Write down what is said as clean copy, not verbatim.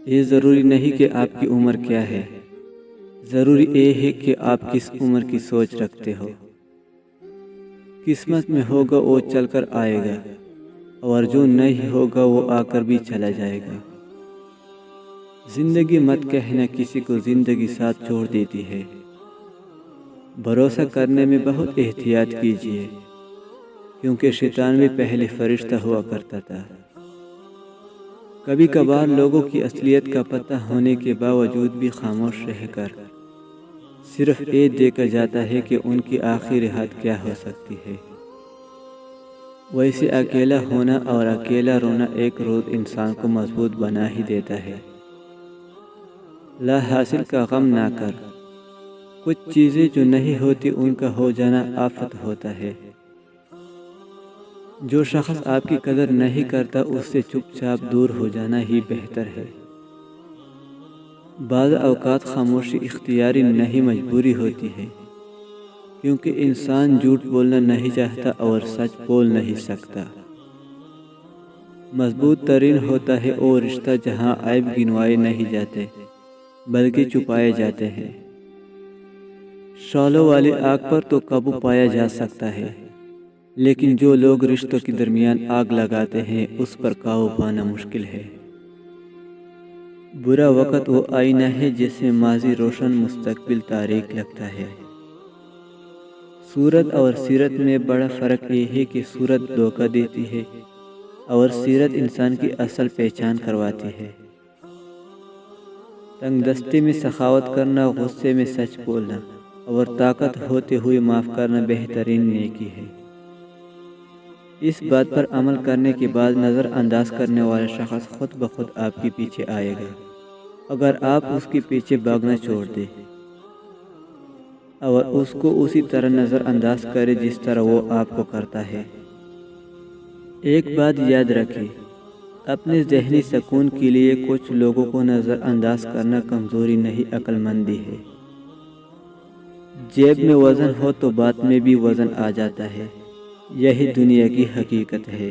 یہ ضروری نہیں کہ آپ کی عمر کیا ہے، ضروری یہ ہے کہ آپ کس عمر کی سوچ رکھتے ہو۔ قسمت میں ہوگا وہ چل کر آئے گا، اور جو نہیں ہوگا وہ آ کر بھی چلا جائے گا۔ زندگی مت کہنا کسی کو زندگی ساتھ چھوڑ دیتی ہے۔ بھروسہ کرنے میں بہت احتیاط کیجیے، کیونکہ شیطان بھی پہلے فرشتہ ہوا کرتا تھا۔ کبھی کبھار لوگوں کی اصلیت کا پتہ ہونے کے باوجود بھی خاموش رہ کر صرف یہ دیکھا جاتا ہے کہ ان کی آخری حد کیا ہو سکتی ہے۔ ویسے اکیلا ہونا اور اکیلا رونا ایک روز انسان کو مضبوط بنا ہی دیتا ہے۔ لا حاصل کا غم نہ کر، کچھ چیزیں جو نہیں ہوتی ان کا ہو جانا آفت ہوتا ہے۔ جو شخص آپ کی قدر نہیں کرتا اس سے چپ چاپ دور ہو جانا ہی بہتر ہے۔ بعض اوقات خاموشی اختیاری نہیں مجبوری ہوتی ہے، کیونکہ انسان جھوٹ بولنا نہیں چاہتا اور سچ بول نہیں سکتا۔ مضبوط ترین ہوتا ہے وہ رشتہ جہاں عیب گنوائے نہیں جاتے بلکہ چھپائے جاتے ہیں۔ شعلوں والی آگ پر تو قابو پایا جا سکتا ہے، لیکن جو لوگ رشتوں کے درمیان آگ لگاتے ہیں اس پر قابو پانا مشکل ہے۔ برا وقت وہ آئینہ ہے جس میں ماضی روشن مستقبل تاریک لگتا ہے۔ صورت اور سیرت میں بڑا فرق یہ ہے کہ صورت دھوکہ دیتی ہے اور سیرت انسان کی اصل پہچان کرواتی ہے۔ تنگ دستی میں سخاوت کرنا، غصے میں سچ بولنا اور طاقت ہوتے ہوئے معاف کرنا بہترین نیکی ہے۔ اس بات پر عمل کرنے کے بعد نظر انداز کرنے والا شخص خود بخود آپ کے پیچھے آئے گا، اگر آپ اس کے پیچھے بھاگنا چھوڑ دیں اور اس کو اسی طرح نظر انداز کرے جس طرح وہ آپ کو کرتا ہے۔ ایک بات یاد رکھیں، اپنے ذہنی سکون کے لیے کچھ لوگوں کو نظر انداز کرنا کمزوری نہیں، عقل مندی ہے۔ جیب میں وزن ہو تو بات میں بھی وزن آ جاتا ہے، یہی دنیا کی حقیقت ہے۔